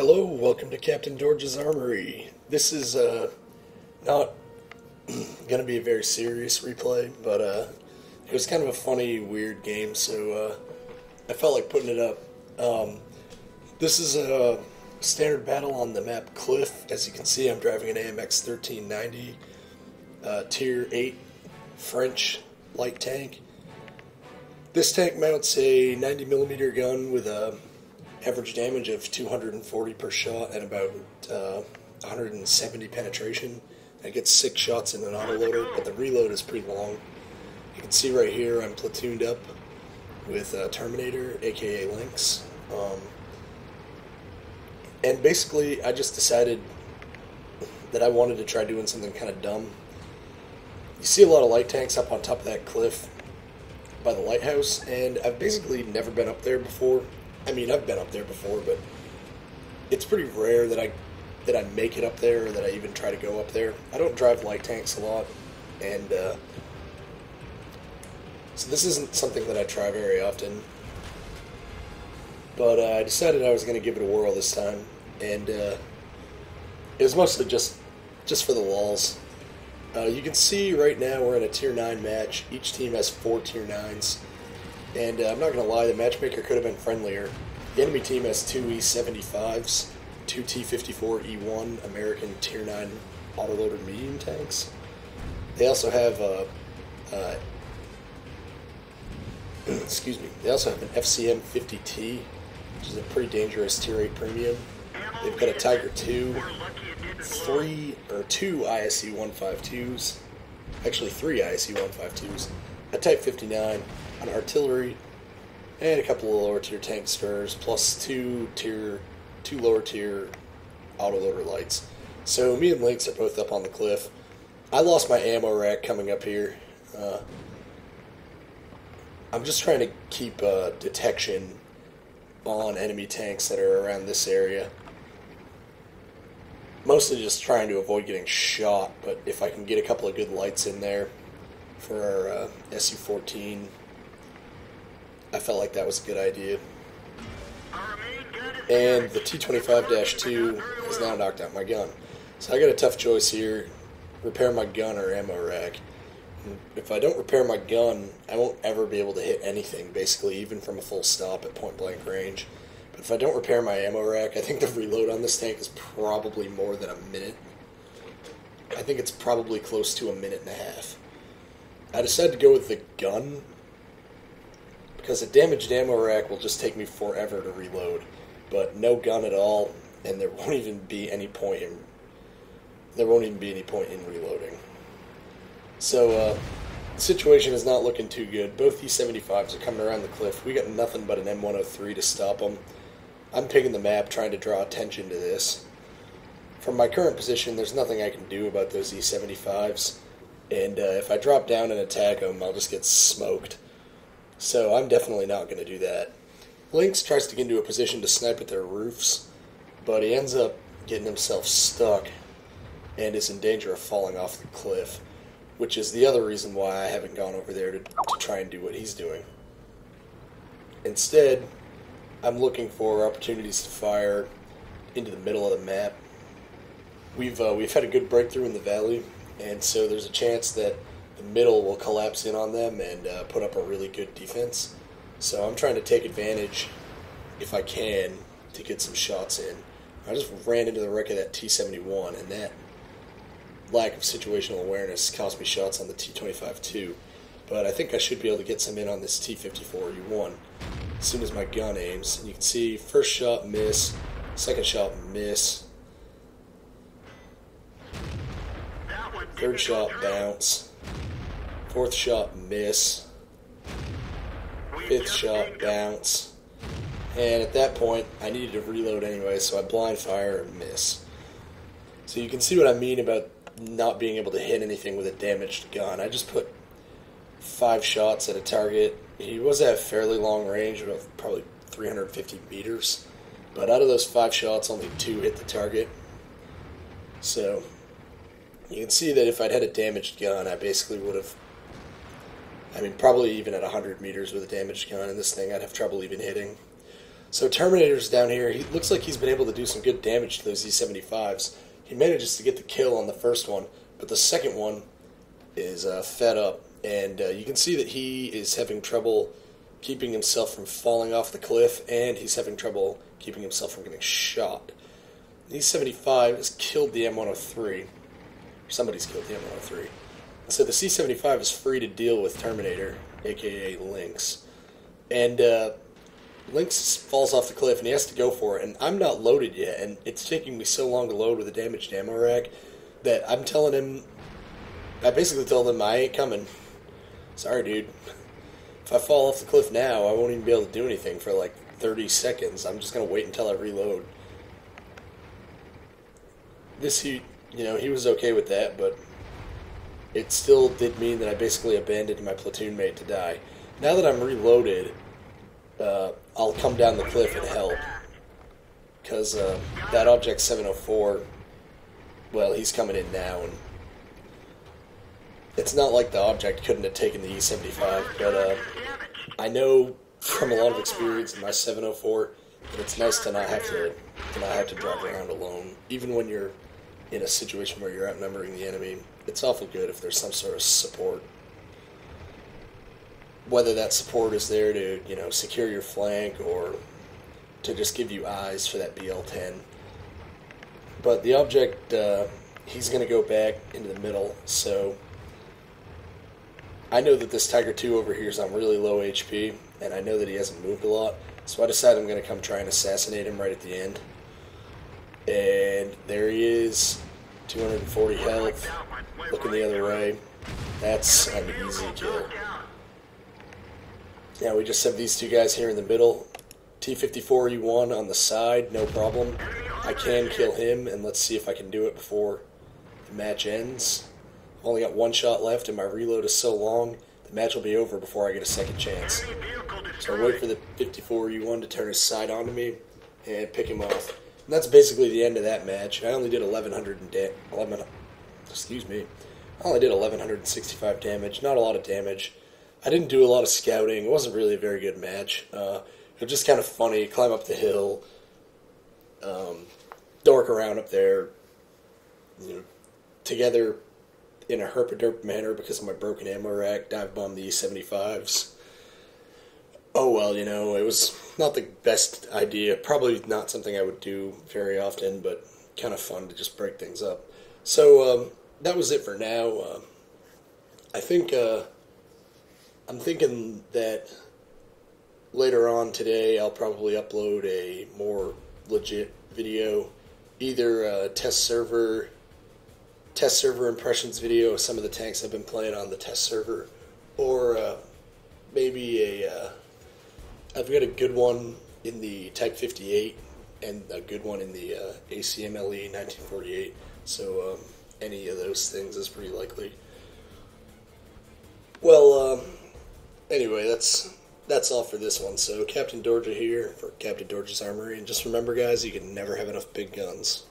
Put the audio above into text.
Hello, welcome to Captain George's Armory. This is not going to be a very serious replay, but it was kind of a funny, weird game, so I felt like putting it up. This is a standard battle on the map Cliff. As you can see, I'm driving an AMX 1390 Tier 8 French light tank. This tank mounts a 90mm gun with a average damage of 240 per shot and about 170 penetration. I get 6 shots in an autoloader, but the reload is pretty long. You can see right here I'm platooned up with Terminator, aka Lynx. And basically I just decided that I wanted to try doing something kind of dumb. You see a lot of light tanks up on top of that cliff by the lighthouse, and I've basically never been up there before. I mean, I've been up there before, but it's pretty rare that I make it up there or that I even try to go up there. I don't drive light tanks a lot, and so this isn't something that I try very often. But I decided I was going to give it a whirl this time, and it was mostly just for the lulz. You can see right now we're in a Tier 9 match. Each team has 4 Tier 9s. And I'm not going to lie, the matchmaker could have been friendlier. The enemy team has 2 E75s, 2 T-54E1 American Tier 9 autoloader medium tanks. They also have they also have an FCM 50T, which is a pretty dangerous Tier 8 premium. They've got a Tiger 2, 2 ISE 152s, actually 3 ISE 152s, a Type 59, an artillery, and a couple of lower tier tank stars, plus two lower tier autoloader lights. So me and Lynx are both up on the cliff. I lost my ammo rack coming up here. I'm just trying to keep detection on enemy tanks that are around this area. Mostly just trying to avoid getting shot, but if I can get a couple of good lights in there for our SU-14, I felt like that was a good idea. And the T-25-2 has now knocked out my gun. So I got a tough choice here: repair my gun or ammo rack. And if I don't repair my gun, I won't ever be able to hit anything, basically, even from a full stop at point blank range. But if I don't repair my ammo rack, I think the reload on this tank is probably more than a minute. I think it's probably close to a minute and a half. I decided to go with the gun because a damaged ammo rack will just take me forever to reload, but no gun at all, and there won't even be any point in reloading. So the situation is not looking too good. Both E75s are coming around the cliff. We got nothing but an M103 to stop them. I'm picking the map, trying to draw attention to this. From my current position, there's nothing I can do about those E75s, and if I drop down and attack them, I'll just get smoked. So I'm definitely not going to do that. Lynx tries to get into a position to snipe at their roofs, but he ends up getting himself stuck and is in danger of falling off the cliff, which is the other reason why I haven't gone over there to try and do what he's doing. Instead, I'm looking for opportunities to fire into the middle of the map. We've had a good breakthrough in the valley, and so there's a chance that the middle will collapse in on them and put up a really good defense. So I'm trying to take advantage, if I can, to get some shots in. I just ran into the wreck of that T-71, and that lack of situational awareness cost me shots on the T-25-2. But I think I should be able to get some in on this T-54E1 as soon as my gun aims. And you can see first shot miss, second shot miss, third shot bounce, fourth shot miss, fifth shot bounce, and at that point I needed to reload anyway, so I blind fire and miss. So you can see what I mean about not being able to hit anything with a damaged gun. I just put 5 shots at a target. He was at a fairly long range, of probably 350 meters, but out of those 5 shots, only 2 hit the target. So you can see that if I'd had a damaged gun, I basically would have, probably even at 100 meters with a damaged gun in this thing, I'd have trouble even hitting. So Terminator's down here. He looks like he's been able to do some good damage to those E75s. He manages to get the kill on the first one, but the second one is fed up, and you can see that he is having trouble keeping himself from falling off the cliff, and he's having trouble keeping himself from getting shot. The E75 has killed the M103. Somebody's killed the M103. So the C-75 is free to deal with Terminator, aka Lynx. And Lynx falls off the cliff and he has to go for it, and I'm not loaded yet, and it's taking me so long to load with a damaged ammo rack that I'm telling him, I basically told him I ain't coming. Sorry, dude. If I fall off the cliff now, I won't even be able to do anything for like 30 seconds. I'm just going to wait until I reload. He was okay with that, but it still did mean that I basically abandoned my platoon mate to die. Now that I'm reloaded, I'll come down the cliff and help. Because that Object 704, well, he's coming in now, and it's not like the Object couldn't have taken the E-75, but I know from a lot of experience in my 704 that it's nice to not have to drive around alone. Even when you're in a situation where you're outnumbering the enemy, it's awful good if there's some sort of support. Whether that support is there to, secure your flank or to just give you eyes for that BL-10. But the Object, he's going to go back into the middle, so I know that this Tiger II over here is on really low HP, and I know that he hasn't moved a lot, so I decided I'm going to come try and assassinate him right at the end. And there he is, 240 health, looking the other way. That's an easy kill. Now we just have these two guys here in the middle. T-54E1 on the side, no problem. I can kill him, and let's see if I can do it before the match ends. I've only got one shot left, and my reload is so long, the match will be over before I get a second chance. So I wait for the 54E1 to turn his side onto me and pick him off. And that's basically the end of that match. I only did 1165 damage, not a lot of damage. I didn't do a lot of scouting. It wasn't really a very good match. It was just kind of funny. Climb up the hill, dork around up there, together in a herp-a-derp manner because of my broken ammo rack, dive bomb the E-75s. Oh well, it was not the best idea. Probably not something I would do very often, but kind of fun to just break things up. So that was it for now. I'm thinking that later on today I'll probably upload a more legit video, either a test server impressions video of some of the tanks I've been playing on the test server, or maybe I've got a good one in the Type 58 and a good one in the ACMLE 1948, so any of those things is pretty likely. Well, anyway, that's all for this one. So Captain Dorja here for Captain Dorja's Armory, and just remember, guys, you can never have enough big guns.